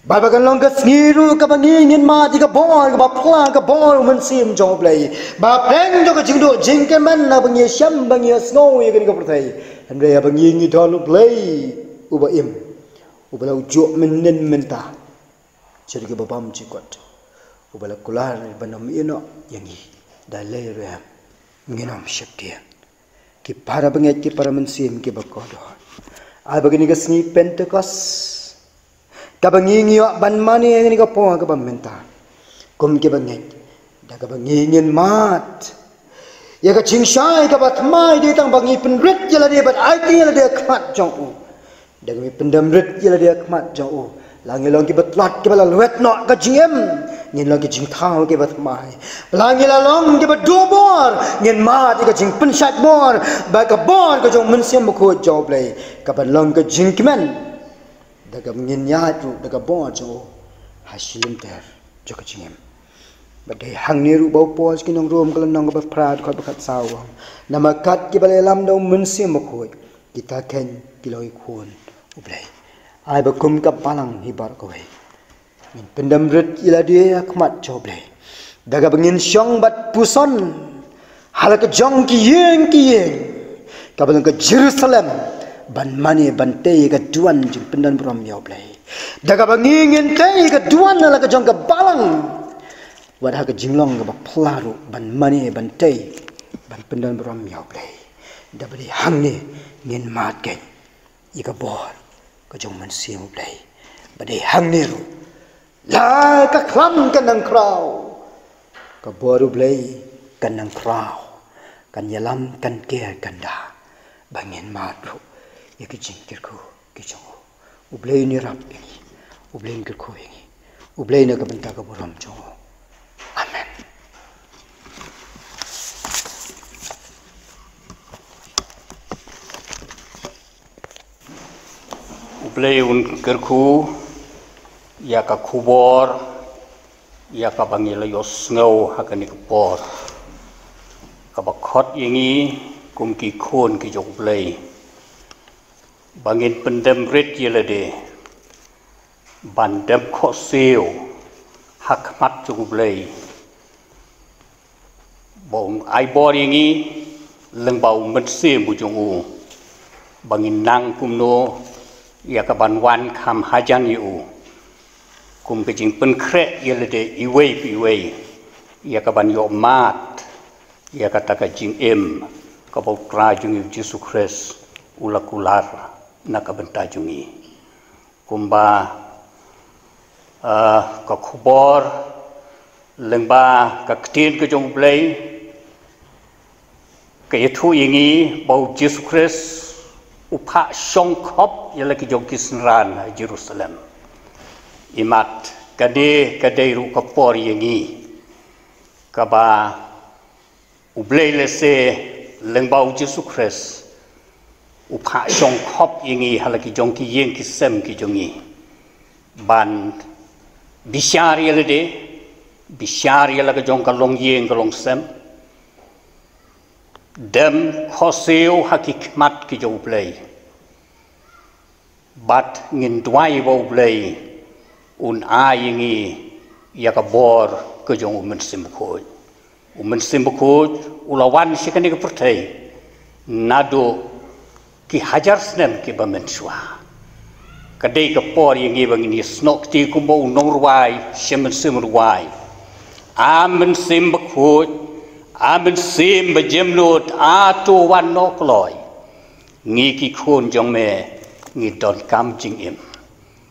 ba ba kan long ka sngi ru ka bangi ngen mat ka bor ka ba pla ka bor man sim joble ba peng jo ka jing do jing ka man na bangi sham bangi snow ya ka ni ka prthai andre ya bangi ngi do lu play uba im ubala ujo menen menta jadi ke babam cikot ubala kular banam ino yangi dalai ram nginam syaptia ki para banget ki para mensim ki bakodo ai bagini ke sni pentecost ka bangi ngi ban mani ngini ka po ka bamenta kum ki banget daga bangi ngin mat ya ka chingshai ka bat mai de tang bangi penrit jala de bat ai ti la de khat jong daga mi pendam rit jala dia kmat jauh langi long ki batlat ki bala luet no ka jingem ngin long ki jing thau ki bat mai langi la long ki bat do bor ngin ma ti ka jing pensat bor ba ka bor ka jong men sem ko job lei ka ban long ka jing kimen daga ngin ya tu daga bor jo hasilim ter jo ka jingem ba dei hang ni ru bau pos ki nong rom ka nong ka prat ko ba khat saw nama kat ki bala lam do men sem ko kita ken kiloi khon ublai ai ba kum ka palang hi bar ko he min pendam ret ila dia khmat joblai daga bangin syong bat puson halaka jong ki yeng ka balang ka Jerusalem ban mani ban te ka duan jing pendan brom yoblai daga bangin te ka duan ala ka jong ka balang wad ha ka jinglong ka ba plaru ban mani ban te ban pendan brom yoblai dabali hangni ngin mat ken ika bor ka jong man sim play badai hang ni ru la ka khlam kan nang kraw ka boru play kan nang kraw kan yalam kan ke kan da bangin mat ru ya kijing kirku kijong ublay ni rap ini ublain kirku ini ublay na kabanta ka buram jong amen. Ublay un kirku ya ka kubor ya ka bangila yos ngau hakani kubor ka bakot yangi kum ki khon ki jok ublay bangin pendem rit yelade bandem khoseo hakmat jok ublay bong ai bor yangi lengbau mense bu jong u bangin nang kumno ya ka banwan kham hajan yu kum ke jing pen kre yelade iwei ya ka ban yo mat ya ka ta ka jing em ka bau tra jung Yesus Kristus ulakular na ka benta jungi kumba ka khubor lengba ka ktin ke jong blai ka yethu yingi bau Yesus Kristus upha songkhop yela ki jong kisran Jerusalem imat kade ru kapor yangi kaba ublay lese lengbau Yesus Kristus upha songkhop yangi halaki jong ki yeng ki sem ki jongi ban bisyar yela ka jong ka long yeng ka long sem dem khoseu hakikmat ki jong ublay bat ngin dwai bo ublay un ayingi ya ka bor ke jong umen simbukoj ulawan sikani ke pertai nado ki hajar snem ki bamenswa kadai ke por yangi bangini snok ti kumbo nong ruai shemen sim ruai amen simbukoj amen sim bejemnot ato wan nokloy ngi ki khon jong me ngi don kam jing im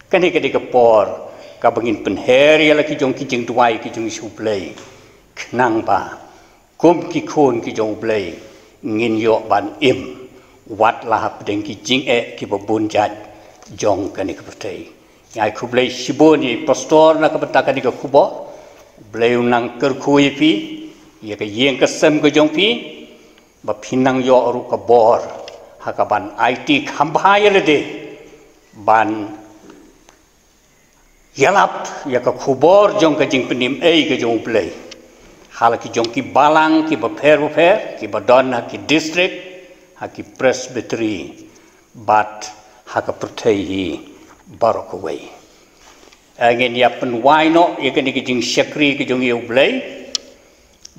kani kadai ke por ka bangin penher ya laki jong ki jing duai ki jong su play knang ba kum ki khon ki jong play ngin yo ban im wat la hap deng ki jing e ki babun jat jong kani ka pertai ngai khu play siboni pastor na ka bata kani ka kubo play unang ker khu pi ya ka yeng ka sem ka jong pi ba phinang yo ru ka bor ha ka ban IT khambha ya le de ban yalap ya ka khubor jong ka jing penim ei ka jong play hala ki jong ki balang ki ba pher ki badon ha ki district ha ki presbytery bat ha ka perthai hi barok away again ya pen wai no ya ka ni ki jing shakri ki jong yu play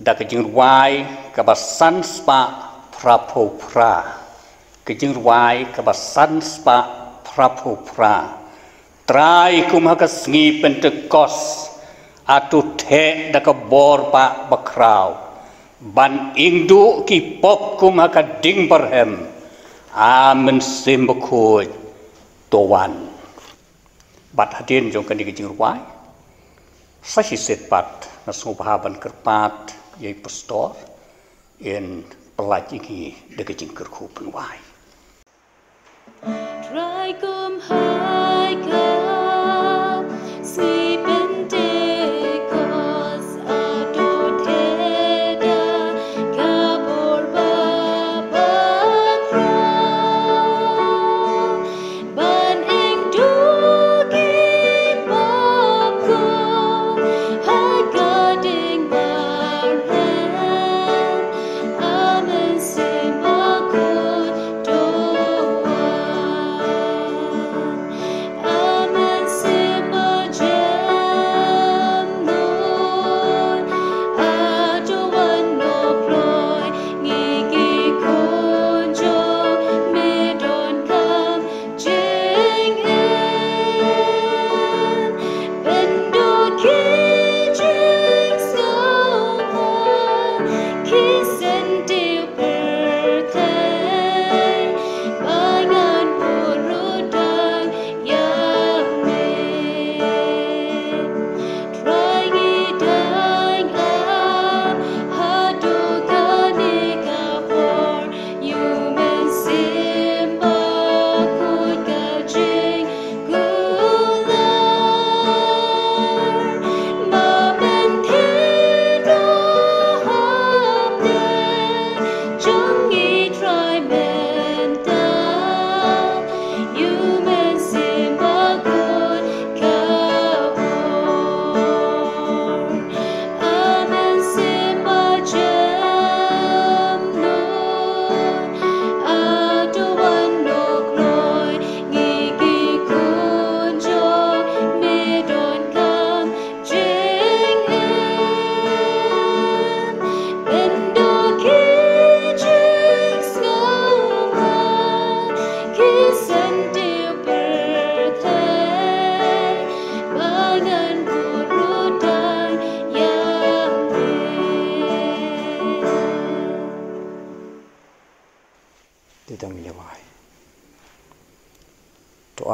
da ka jing wai ka ba san spa prapo pra ka jing wai ka ba san spa prapo pra trai kumaka sngi pentekos atu the da ka bor pa bakrau ban ingdu ki pop kumaka ding berhem amen simbukoj towan bat hadin jong kan diging ruai sahi setpat na subhaban kerpat yai pastor in pelajiki deging kerku penwai Try come high come sleep and day cause adot heda kabor baba ban ing dugi bako hagading barhen amen simbakot doan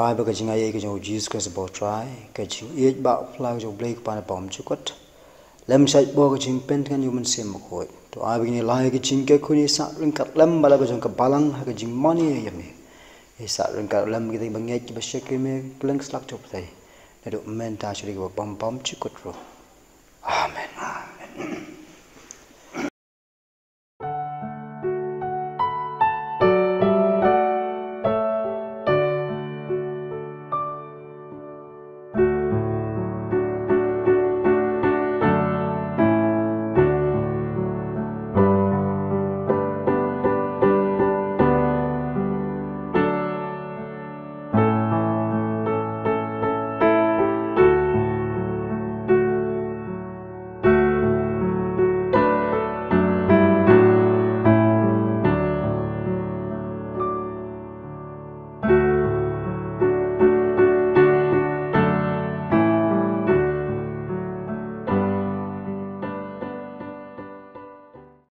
try ba ka jinga ye ka jo Jesus Christ bo try ka ji ye ba flag jo blake pa na pom chukot lem sai bo ka jing pen kan human sem ko to a bi ni lai ka jing ke khuni sa ring kat lem bala ba jong ka balang ha ka jing money ye me e sa ring kat lem ki bang ye ki ba shek me kleng slak chop sai na do men ta shri ko pom pom chukot ro amen.